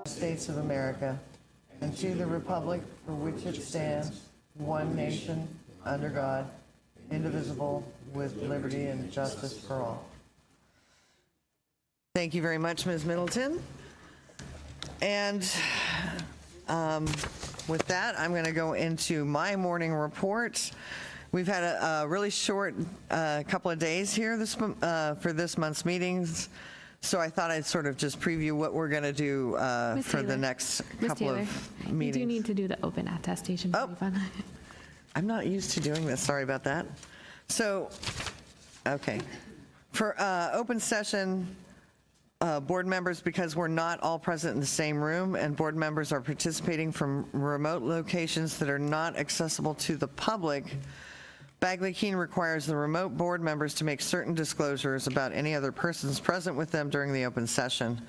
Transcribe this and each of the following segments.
States of America, and to the republic for which it stands, one nation, under God, indivisible, with liberty and justice for all. Thank you very much, Ms. Middleton. And with that, I'm going to go into my morning report. We've had a really short couple of days here for this month's meetings. So I thought I'd sort of just preview what we're going to do for the next couple of meetings. You do need to do the open attestation. Oh, I'm not used to doing this. Sorry about that. So, okay. For open session, board members, because we're not all present in the same room and board members are participating from remote locations that are not accessible to the public, Bagley-Keene requires the remote board members to make certain disclosures about any other persons present with them during the open session.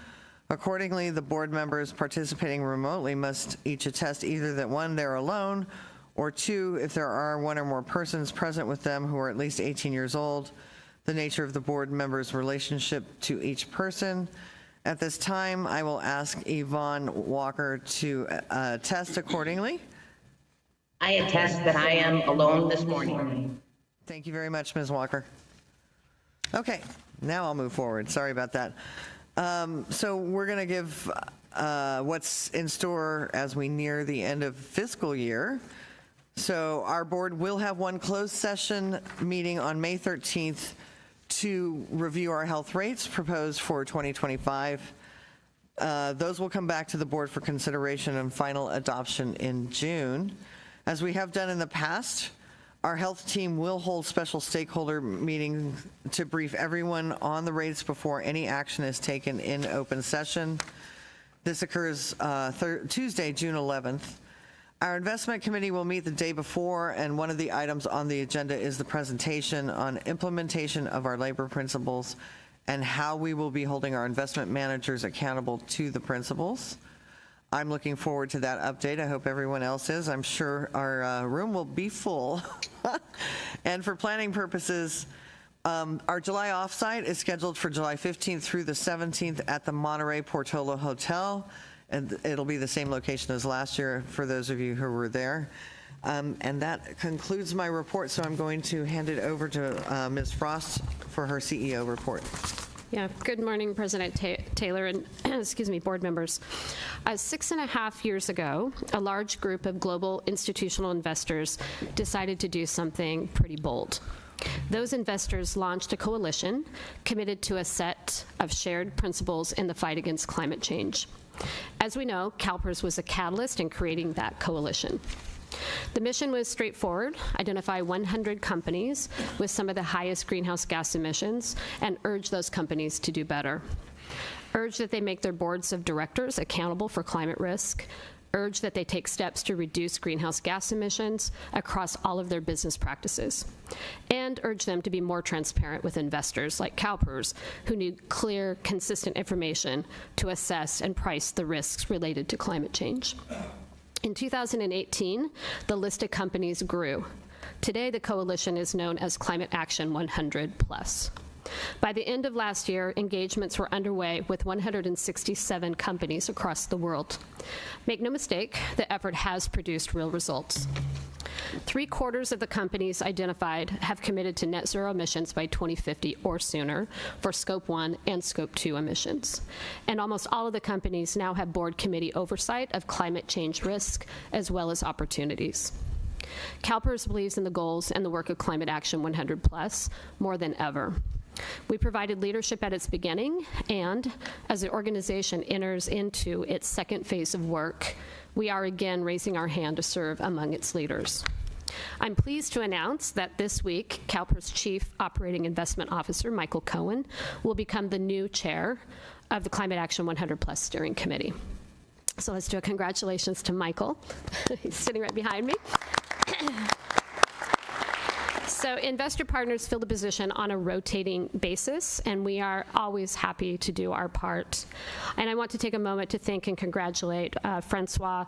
Accordingly, the board members participating remotely must each attest either that one, they're alone, or two, if there are one or more persons present with them who are at least 18 years old, the nature of the board member's relationship to each person. At this time, I will ask Yvonne Walker to attest accordingly. I attest that I am alone this morning. Thank you very much, Ms. Walker. Okay, now I'll move forward. Sorry about that. So we're going to give what's in store as we near the end of fiscal year. So our board will have one closed session meeting on May 13th to review our health rates proposed for 2025. Those will come back to the board for consideration and final adoption in June. As we have done in the past, our health team will hold special stakeholder meetings to brief everyone on the rates before any action is taken in open session. This occurs Tuesday, June 11th. Our investment committee will meet the day before, and one of the items on the agenda is the presentation on implementation of our labor principles and how we will be holding our investment managers accountable to the principles. I'm looking forward to that update. I hope everyone else is. I'm sure our room will be full. And for planning purposes, our July offsite is scheduled for July 15th through the 17th at the Monterey Portola Hotel, and it'll be the same location as last year for those of you who were there. And that concludes my report, so I'm going to hand it over to Ms. Frost for her CEO report. Yeah, good morning, President Taylor and excuse me, board members. 6.5 years ago, a large group of global institutional investors decided to do something pretty bold. Those investors launched a coalition committed to a set of shared principles in the fight against climate change. As we know, CalPERS was a catalyst in creating that coalition. The mission was straightforward: identify 100 companies with some of the highest greenhouse gas emissions and urge those companies to do better. Urge that they make their boards of directors accountable for climate risk. Urge that they take steps to reduce greenhouse gas emissions across all of their business practices. And urge them to be more transparent with investors like CalPERS, who need clear, consistent information to assess and price the risks related to climate change. In 2018, the list of companies grew. Today, the coalition is known as Climate Action 100+. By the end of last year, engagements were underway with 167 companies across the world. Make no mistake, the effort has produced real results. 3/4 of the companies identified have committed to net zero emissions by 2050 or sooner for Scope 1 and Scope 2 emissions. And almost all of the companies now have board committee oversight of climate change risk as well as opportunities. CalPERS believes in the goals and the work of Climate Action 100+ more than ever. We provided leadership at its beginning, and as the organization enters into its second phase of work, we are again raising our hand to serve among its leaders. I'm pleased to announce that this week, CalPERS Chief Operating Investment Officer Michael Cohen will become the new chair of the Climate Action 100+ Steering Committee. So let's do a congratulations to Michael. He's sitting right behind me. So investor partners fill the position on a rotating basis, and we are always happy to do our part. And I want to take a moment to thank and congratulate Francois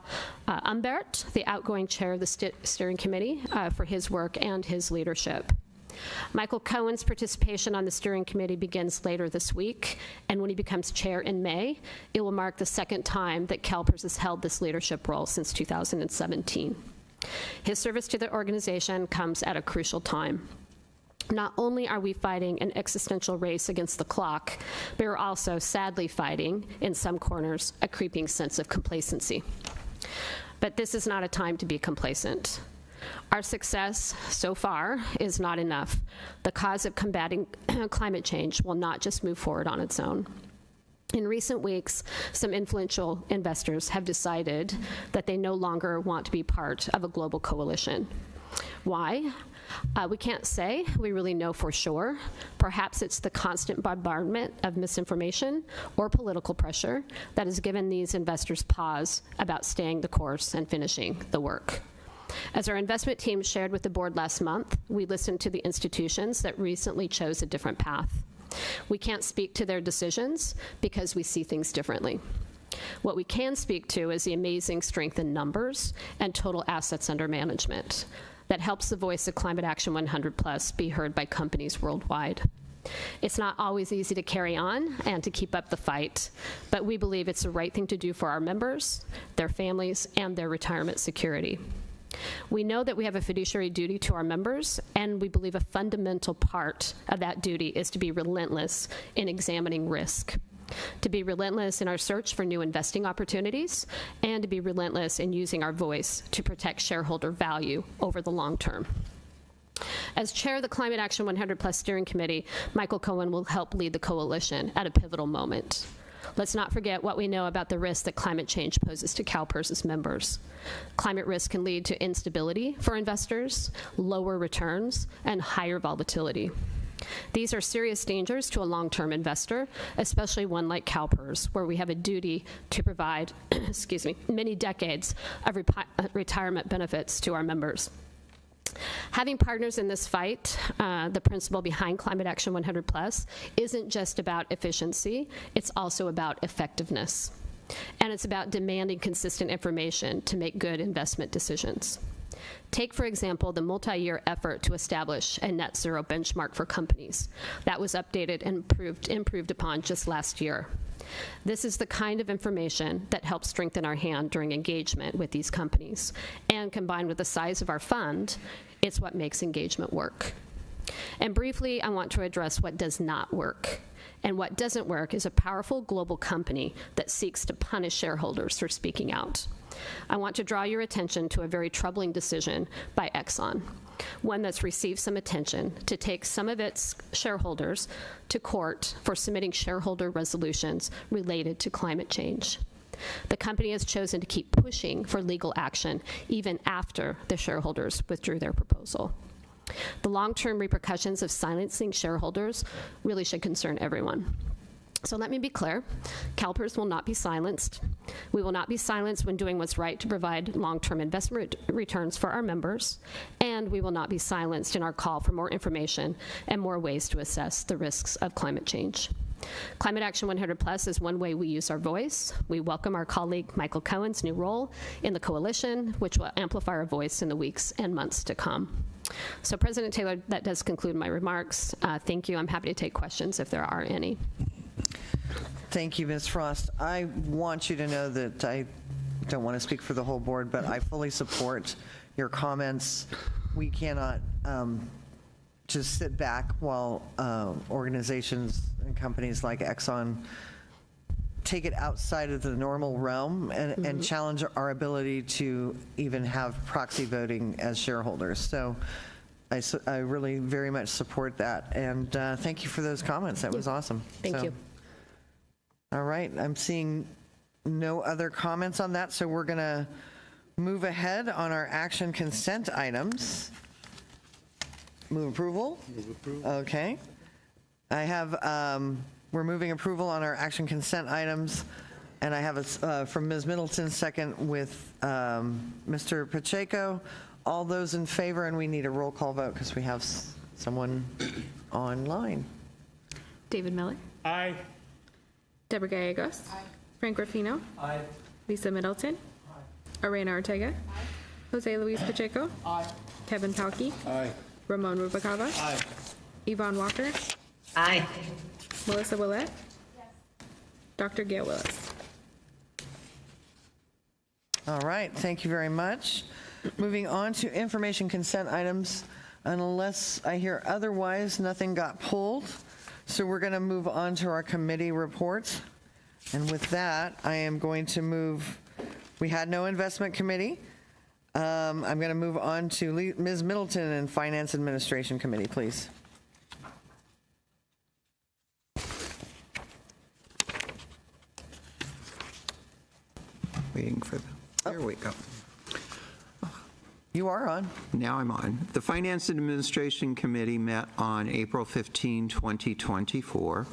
Humbert, the outgoing chair of the steering committee, for his work and his leadership. Michael Cohen's participation on the steering committee begins later this week, and when he becomes chair in May, it will mark the second time that CalPERS has held this leadership role since 2017. His service to the organization comes at a crucial time. Not only are we fighting an existential race against the clock, but we're also sadly fighting, in some corners, a creeping sense of complacency. But this is not a time to be complacent. Our success so far is not enough. The cause of combating climate change will not just move forward on its own. In recent weeks, some influential investors have decided that they no longer want to be part of a global coalition. Why? We can't say. We really know for sure. Perhaps it's the constant bombardment of misinformation or political pressure that has given these investors pause about staying the course and finishing the work. As our investment team shared with the board last month, we listened to the institutions that recently chose a different path. We can't speak to their decisions because we see things differently. What we can speak to is the amazing strength in numbers and total assets under management that helps the voice of Climate Action 100+ be heard by companies worldwide. It's not always easy to carry on and to keep up the fight, but we believe it's the right thing to do for our members, their families, and their retirement security. We know that we have a fiduciary duty to our members, and we believe a fundamental part of that duty is to be relentless in examining risk, to be relentless in our search for new investing opportunities, and to be relentless in using our voice to protect shareholder value over the long term. As chair of the Climate Action 100+ Steering Committee, Michael Cohen will help lead the coalition at a pivotal moment. Let's not forget what we know about the risk that climate change poses to CalPERS' members. Climate risk can lead to instability for investors, lower returns, and higher volatility. These are serious dangers to a long-term investor, especially one like CalPERS, where we have a duty to provide many decades of retirement benefits to our members. Having partners in this fight, the principle behind Climate Action 100+, isn't just about efficiency, it's also about effectiveness. And it's about demanding consistent information to make good investment decisions. Take, for example, the multi-year effort to establish a net zero benchmark for companies. That was updated and improved upon just last year. This is the kind of information that helps strengthen our hand during engagement with these companies. And combined with the size of our fund, it's what makes engagement work. And briefly, I want to address what does not work. And what doesn't work is a powerful global company that seeks to punish shareholders for speaking out. I want to draw your attention to a very troubling decision by Exxon, one that's received some attention, to take some of its shareholders to court for submitting shareholder resolutions related to climate change. The company has chosen to keep pushing for legal action even after the shareholders withdrew their proposal. The long-term repercussions of silencing shareholders really should concern everyone. So let me be clear, CalPERS will not be silenced. We will not be silenced when doing what's right to provide long-term investment returns for our members, and we will not be silenced in our call for more information and more ways to assess the risks of climate change. Climate Action 100 Plus is one way we use our voice. We welcome our colleague Michael Cohen's new role in the coalition, which will amplify our voice in the weeks and months to come. So President Taylor, that does conclude my remarks. Thank you. I'm happy to take questions if there are any. Thank you, Ms. Frost. I want you to know that I don't want to speak for the whole board, but I fully support your comments. We cannot just sit back while organizations and companies like Exxon take it outside of the normal realm and challenge our ability to even have proxy voting as shareholders. So I really very much support that. And thank you for those comments. That was awesome. Thank you. All right. I'm seeing no other comments on that. So we're going to move ahead on our action consent items. Move approval? Move approval. Okay. I have, we're moving approval on our action consent items, and I have a, from Ms. Middleton, second with Mr. Pacheco. All those in favor, and we need a roll call vote because we have someone online. David Miller. Aye. Deborah Gallegos. Aye. Frank Ruffino. Aye. Lisa Middleton. Aye. Arena Ortega. Aye. Jose Luis Pacheco. Aye. Kevin Palkey. Aye. Ramon Rubalcaba. Aye. Yvonne Walker. Aye. Melissa Willett. Yes. Dr. Gail Willis. All right, thank you very much. Moving on to information consent items. Unless I hear otherwise, nothing got pulled. So we're going to move on to our committee reports. And with that, I am going to move, we had no investment committee. I'm going to move on to Ms. Middleton and Finance Administration Committee, please. Waiting for the, there we go. You are on. Now I'm on. The Finance and Administration Committee met on April 15, 2024.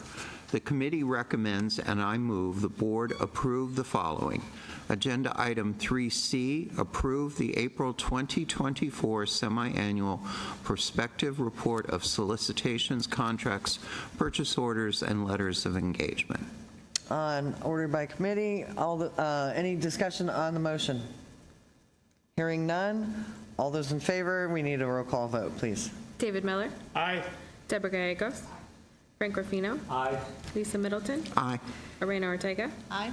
The committee recommends, and I move, the board approve the following. Agenda item 3C, approve the April 2024 semi-annual prospective report of solicitations, contracts, purchase orders, and letters of engagement. On order by committee, any discussion on the motion? Hearing none. All those in favor, we need a roll call vote, please. David Miller. Aye. Deborah Gallegos. Frank Ruffino. Aye. Lisa Middleton. Aye. Arena Ortega. Aye.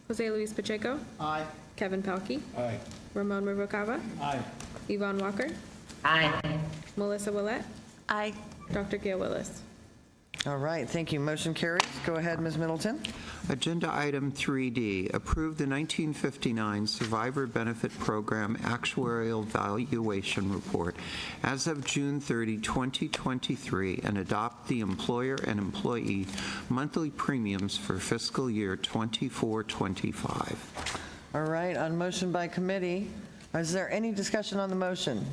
Jose Luis Pacheco. Aye. Kevin Palkey. Aye. Ramon Rubalcaba. Aye. Yvonne Walker. Aye. Melissa Willett. Aye. Dr. Gail Willis. All right, thank you. Motion carries. Go ahead, Ms. Middleton. Agenda item 3D, approve the 1959 Survivor Benefit Program Actuarial Valuation Report as of June 30, 2023, and adopt the employer and employee monthly premiums for fiscal year 24-25. All right, on motion by committee, is there any discussion on the motion?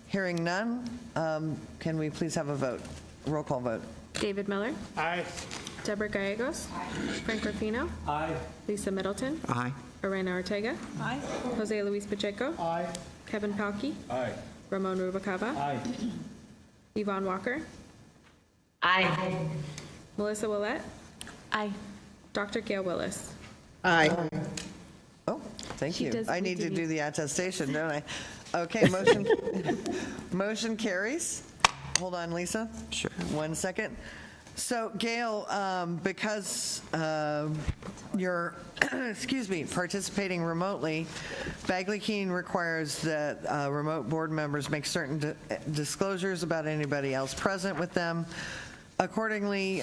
Hearing none, can we please have a vote? Roll call vote. David Miller. Aye. Deborah Gallegos. Frank Ruffino. Aye. Lisa Middleton. Aye. Arena Ortega. Aye. Jose Luis Pacheco. Aye. Kevin Palkey. Aye. Ramon Rubalcaba. Aye. Yvonne Walker. Aye. Melissa Willett. Aye. Dr. Gail Willis. Aye. Oh, thank She you. does I need need to to be- do the attestation, don't I? Okay, motion carries. Hold on, Lisa. Sure. 1 second. So Gail, because you're, excuse me, participating remotely, Bagley Keene requires that remote board members make certain disclosures about anybody else present with them. Accordingly,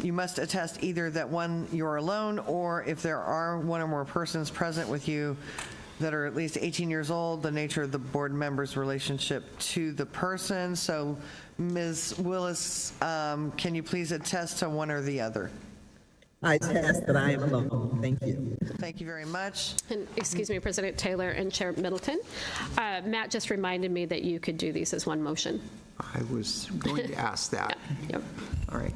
you must attest either that one, you're alone, or if there are one or more persons present with you that are at least 18 years old, the nature of the board member's relationship to the person. So Ms. Willis, can you please attest to one or the other? I attest that I am alone. Thank you. Thank you very much. And excuse me, President Taylor and Chair Middleton. Matt just reminded me that you could do these as one motion. I was going to ask that. Yep. All right.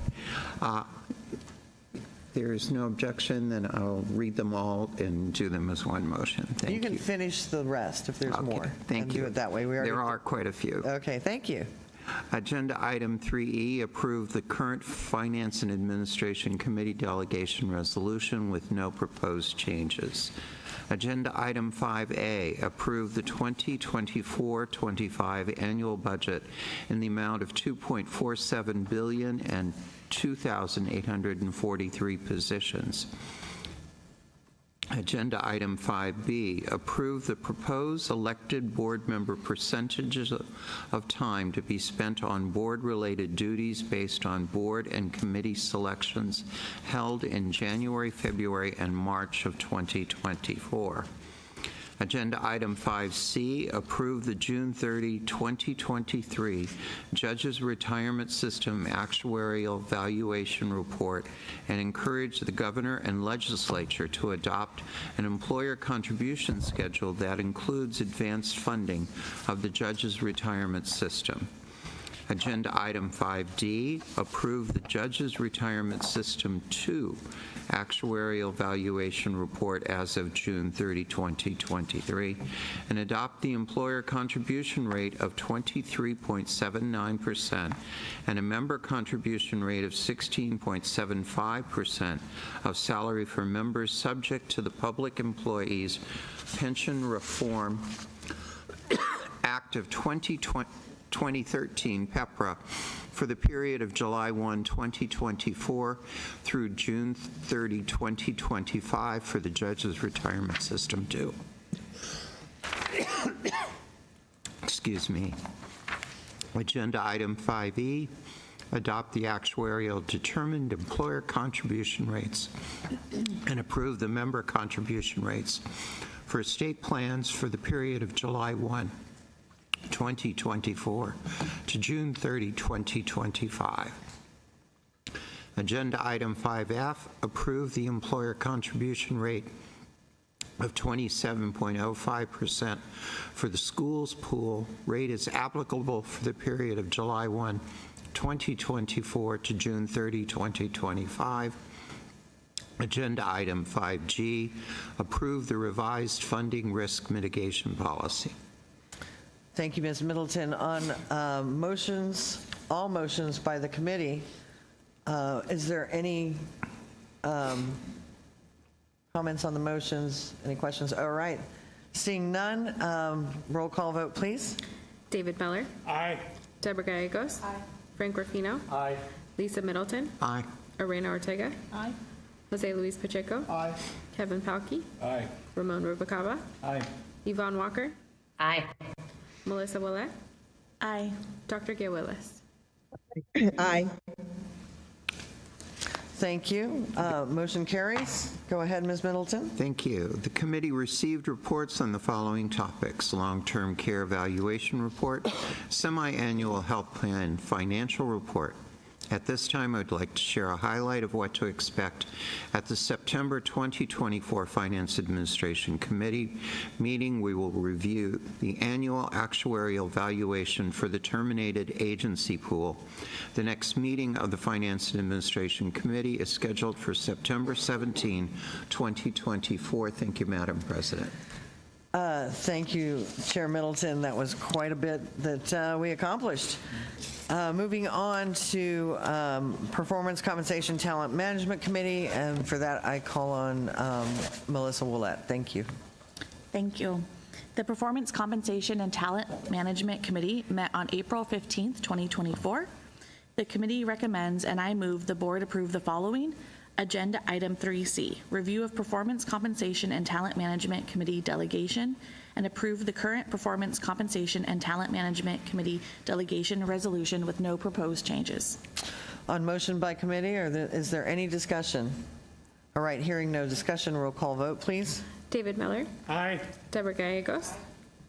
There is no objection, then I'll read them all and do them as one motion. Thank you. You can finish the rest if there's Okay, more. thank and you. do it that way. We already There are quite a few. Okay, thank you. Agenda item 3E, approve the current Finance and Administration Committee delegation resolution with no proposed changes. Agenda item 5A, approve the 2024-25 annual budget in the amount of $2.47 billion and 2,843 positions. Agenda item 5B, approve the proposed elected board member percentages of time to be spent on board-related duties based on board and committee selections held in January, February, and March of 2024. Agenda item 5C, approve the June 30, 2023 Judges Retirement System Actuarial Valuation Report and encourage the governor and legislature to adopt an employer contribution schedule that includes advanced funding of the Judges Retirement System. Agenda item 5D, approve the Judges Retirement System 2 Actuarial Valuation Report as of June 30, 2023, and adopt the employer contribution rate of 23.79% and a member contribution rate of 16.75% of salary for members subject to the Public Employees Pension Reform Act of 2013, PEPRA, for the period of July 1, 2024 through June 30, 2025 for the Judges Retirement System 2. Excuse me. Agenda item 5E, adopt the actuarial determined employer contribution rates and approve the member contribution rates for state plans for the period of July 1, 2024 to June 30, 2025. Agenda item 5F, approve the employer contribution rate of 27.05% for the schools pool. Rate is applicable for the period of July 1, 2024 to June 30, 2025. Agenda item 5G, approve the revised funding risk mitigation policy. Thank you, Ms. Middleton. On motions, all motions by the committee, is there any comments on the motions? Any questions? All right. Seeing none, roll call vote, please. David Meller. Aye. Deborah Gallegos. Aye. Frank Ruffino. Aye. Lisa Middleton. Aye. Arena Ortega. Aye. Jose Luis Pacheco. Aye. Kevin Palkey. Aye. Ramon Rubalcaba. Aye. Yvonne Walker. Aye. Melissa Willett. Aye. Dr. Gail Willis. Aye. Thank you. Motion carries. Go ahead, Ms. Middleton. Thank you. The committee received reports on the following topics: long-term care evaluation report, semi-annual health plan financial report. At this time, I'd like to share a highlight of what to expect at the September 2024 Finance Administration Committee meeting. We will review the annual actuarial valuation for the terminated agency pool. The next meeting of the Finance and Administration Committee is scheduled for September 17, 2024. Thank you, Madam President. Thank you, Chair Middleton. That was quite a bit that we accomplished. Moving on to Performance Compensation Talent Management Committee, and for that I call on Melissa Willett. Thank you. Thank you. The Performance Compensation and Talent Management Committee met on April 15th, 2024. The committee recommends, and I move, the board approve the following. Agenda Item 3C, Review of Performance Compensation and Talent Management Committee Delegation, and approve the current Performance Compensation and Talent Management Committee Delegation Resolution with no proposed changes. On motion by committee, is there any discussion? All right, hearing no discussion, roll call vote, please. David Miller. Aye. Deborah Gallegos.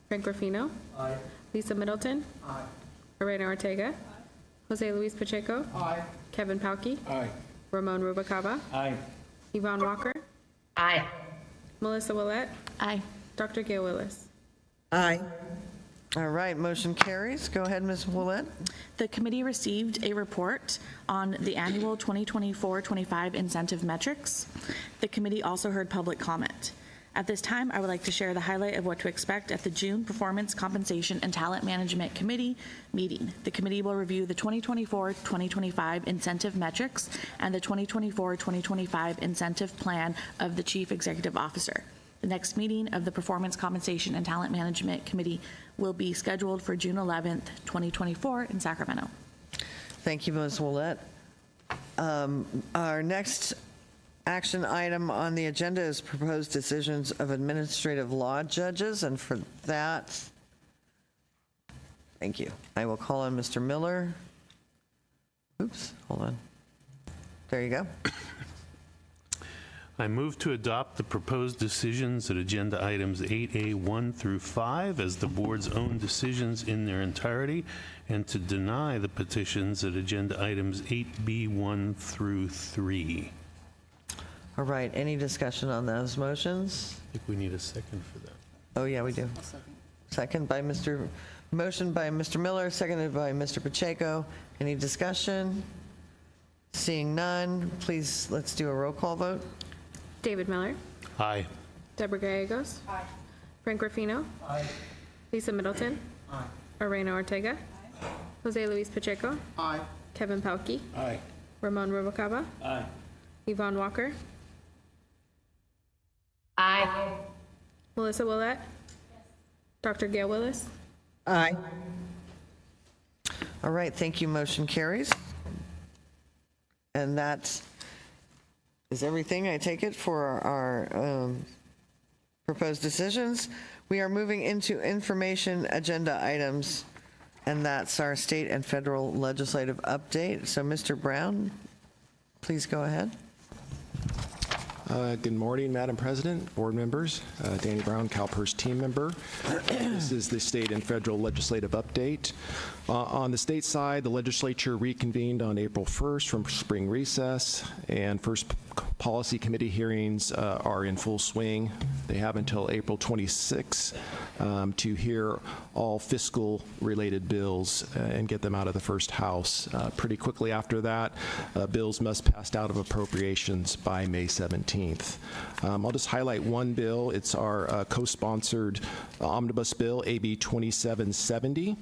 Frank Ruffino. Aye. Lisa Middleton. Aye. Lorena Ortega. Jose Luis Pacheco. Aye. Kevin Palkey. Aye. Ramon Rubalcaba. Aye. Yvonne Walker. Aye. Melissa Willett. Aye. Dr. Gail Willis. Aye. All right, motion carries. Go ahead, Ms. Willett. The committee received a report on the annual 2024-25 incentive metrics. The committee also heard public comment. At this time, I would like to share the highlight of what to expect at the June Performance Compensation and Talent Management Committee meeting. The committee will review the 2024-2025 incentive metrics and the 2024-2025 incentive plan of the Chief Executive Officer. The next meeting of the Performance Compensation and Talent Management Committee will be scheduled for June 11th, 2024 in Sacramento. Thank you, Ms. Willett. Our next action item on the agenda is proposed decisions of administrative law judges, and for that, thank you. I will call on Mr. Miller. Oops, hold on. There you go. I move to adopt the proposed decisions at agenda items 8A1 through 5 as the board's own decisions in their entirety, and to deny the petitions at agenda items 8B1 through 3. All right, any discussion on those motions? I think we need a second for that. Oh, yeah, we do. Second by motion by Mr. Miller, seconded by Mr. Pacheco. Any discussion? Seeing none, please, let's do a roll call vote. David Miller. Aye. Deborah Gallegos. Aye. Frank Ruffino. Aye. Lisa Middleton. Aye. Lorena Ortega. Jose Luis Pacheco. Aye. Kevin Palkey. Aye. Ramon Rubalcaba. Aye. Yvonne Walker. Aye. Melissa Willett. Dr. Gail Willis. Aye. All right, thank you, motion carries. And that is everything, I take it, for our proposed decisions. We are moving into information agenda items, and that's our state and federal legislative update. So Mr. Brown, please go ahead. Good morning, Madam President, board members. Danny Brown, CalPERS team member. This is the state and federal legislative update. On the state side, the legislature reconvened on April 1st from spring recess, and first policy committee hearings are in full swing. They have until April 26th to hear all fiscal related bills and get them out of the first house. Pretty quickly after that, bills must pass out of appropriations by May 17th. I'll just highlight one bill. It's our co-sponsored omnibus bill, AB 2770.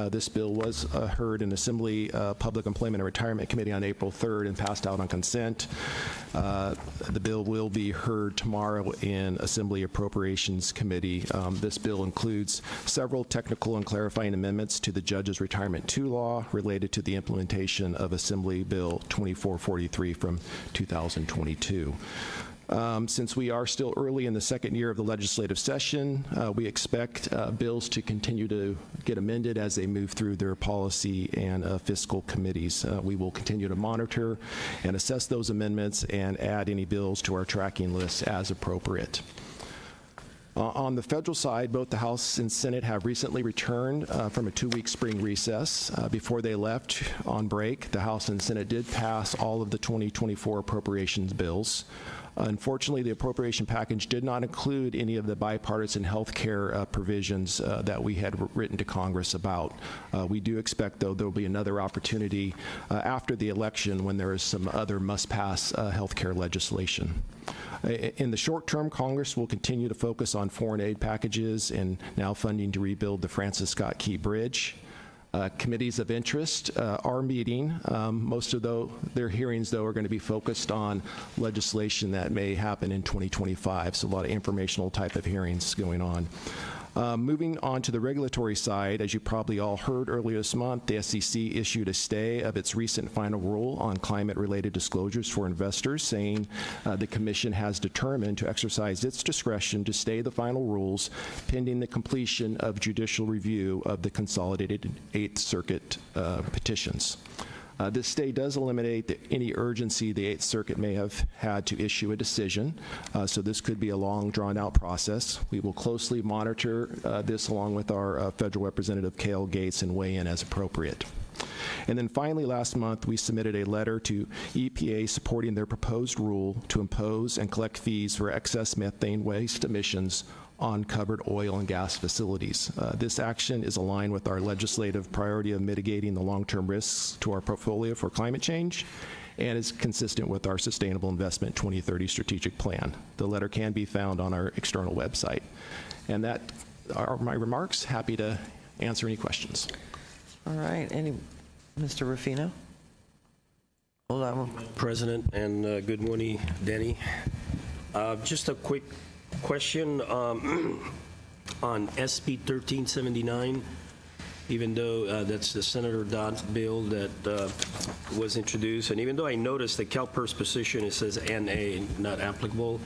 This bill was heard in Assembly Public Employment and Retirement Committee on April 3rd and passed out on consent. The bill will be heard tomorrow in Assembly Appropriations Committee. This bill includes several technical and clarifying amendments to the Judges Retirement 2 law related to the implementation of Assembly Bill 2443 from 2022. Since we are still early in the second year of the legislative session, we expect bills to continue to get amended as they move through their policy and fiscal committees. We will continue to monitor and assess those amendments and add any bills to our tracking list as appropriate. On the federal side, both the House and Senate have recently returned from a 2-week spring recess. Before they left on break, the House and Senate did pass all of the 2024 appropriations bills. Unfortunately, the appropriation package did not include any of the bipartisan health care provisions that we had written to Congress about. We do expect, though, there will be another opportunity after the election when there is some other must-pass health care legislation. In the short term, Congress will continue to focus on foreign aid packages and now funding to rebuild the Francis Scott Key Bridge. Committees of interest are meeting. Most of their hearings, though, are going to be focused on legislation that may happen in 2025, so a lot of informational type of hearings going on. Moving on to the regulatory side, as you probably all heard earlier this month, the SEC issued a stay of its recent final rule on climate-related disclosures for investors, saying the Commission has determined to exercise its discretion to stay the final rules pending the completion of judicial review of the consolidated Eighth Circuit petitions. This stay does eliminate any urgency the Eighth Circuit may have had to issue a decision, so this could be a long, drawn-out process. We will closely monitor this along with our federal representative, Cale Gates, and weigh in as appropriate. And then finally, last month, we submitted a letter to EPA supporting their proposed rule to impose and collect fees for excess methane waste emissions on covered oil and gas facilities. This action is aligned with our legislative priority of mitigating the long-term risks to our portfolio for climate change and is consistent with our Sustainable Investment 2030 strategic plan. The letter can be found on our external website. And that are my remarks. Happy to answer any questions. All right, Mr. Ruffino? Hold on. President, and good morning, Danny. Just a quick question on SB 1379, even though that's the Senator Dodd's bill that was introduced, and even though I noticed the CalPERS position, it says NA, not applicable,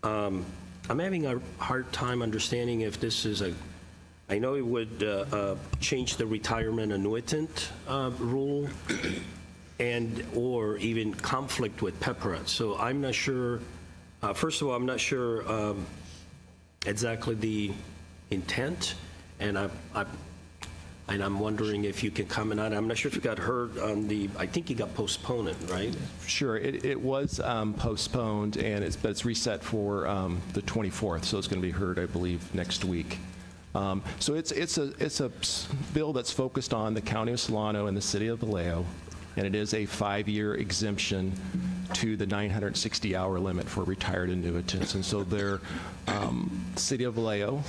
I'm having a hard time understanding if this is I know it would change the retirement annuitant rule and or even conflict with PEPRA. So I'm not sure. First of all, I'm not sure exactly the intent, and I'm wondering if you can comment on it. I'm not sure if you got heard on I think you got postponed, right? Sure, it was postponed, and but it's reset for the 24th, so it's going to be heard, I believe, next week. So it's a bill that's focused on the County of Solano and the City of Vallejo, and it is a 5-year exemption to the 960-hour limit for retired annuitants. And so their City of Vallejo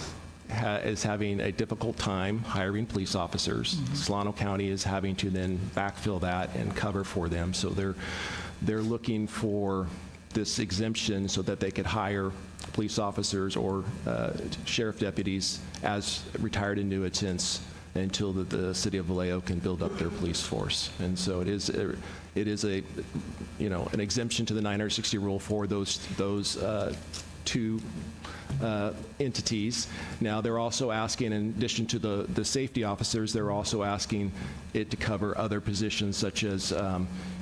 is having a difficult time hiring police officers. Mm-hmm. Solano County is having to then backfill that and cover for them. So they're looking for this exemption so that they could hire police officers or sheriff deputies as retired annuitants until the City of Vallejo can build up their police force. And so it is a an exemption to the 960 rule for those two entities. Now they're also asking, in addition to the safety officers, they're also asking it to cover other positions such as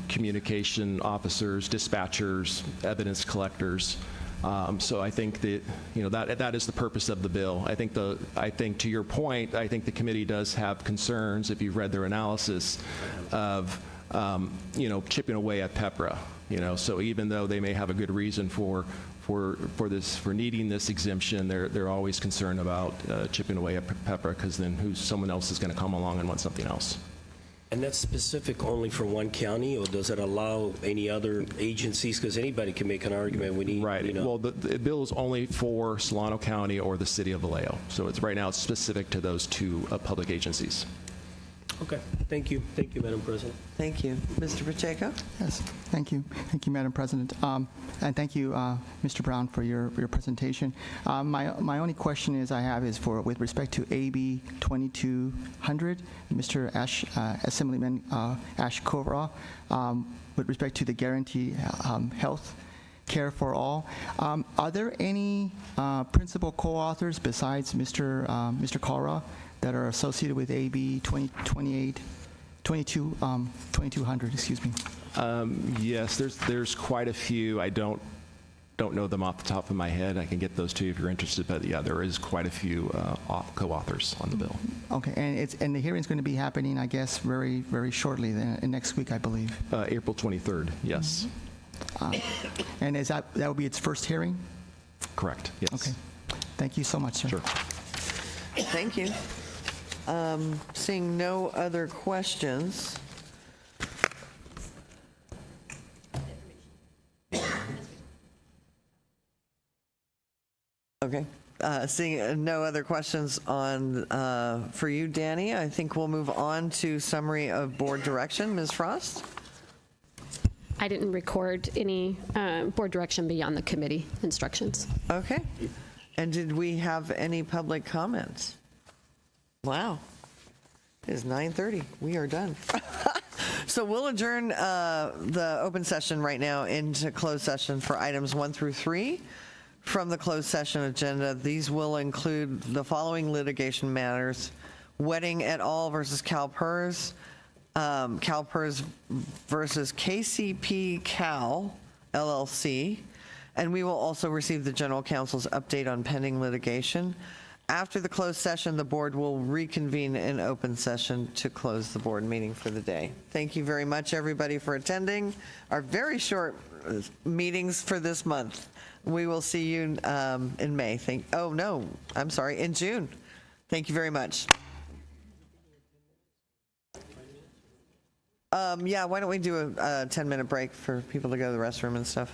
communication officers, dispatchers, evidence collectors. So I think that that is the purpose of the bill. I think to your point, I think the committee does have concerns, if you've read their analysis, of chipping away at PEPRA. So even though they may have a good reason for needing this exemption, they're always concerned about chipping away at PEPRA, because then someone else is going to come along and want something else. And that's specific only for one county, or does it allow any other agencies? Because anybody can make an argument. We need, right. Well, the bill is only for Solano County or the City of Vallejo. So right now it's specific to those two public agencies. Okay. Thank you. Thank you, Madam President. Thank you. Mr. Pacheco? Yes. Thank you. Thank you, Madam President. And thank you, Mr. Brown, for your presentation. My only question is with respect to AB 2200, Mr. Assemblyman Ash Kovra, with respect to the guarantee health care for all. Are there any principal co-authors besides Mr. Kovra that are associated with AB 2200, excuse me? Yes, there's quite a few. I don't know them off the top of my head. I can get those to you if you're interested, but yeah, there is quite a few co-authors on the bill. Okay, and the hearing's going to be happening, I guess, very, very shortly, next week, I believe. April 23rd, yes. And that will be its first hearing? Correct, yes. Okay. Thank you so much, sir. Sure. Thank you. Seeing no other questions. Okay. Seeing no other questions on for you, Danny, I think we'll move on to summary of board direction. Ms. Frost? I didn't record any board direction beyond the committee instructions. Okay. And did we have any public comments? Wow. It is 9:30. We are done. So we'll adjourn the open session right now into closed session for items 1 through 3 from the closed session agenda. These will include the following litigation matters: Wedding et al. Versus CalPERS, CalPERS versus KCP Cal LLC, and we will also receive the general counsel's update on pending litigation. After the closed session, the board will reconvene in open session to close the board meeting for the day. Thank you very much, everybody, for attending our very short meetings for this month. We will see you in May. In June. Thank you very much. Yeah, why don't we do a 10-minute break for people to go to the restroom and stuff?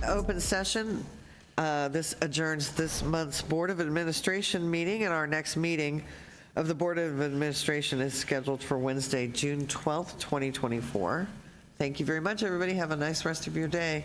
open session. This adjourns this month's Board of Administration meeting, and our next meeting of the Board of Administration is scheduled for Wednesday, June 12th, 2024. Thank you very much, everybody. Have a nice rest of your day.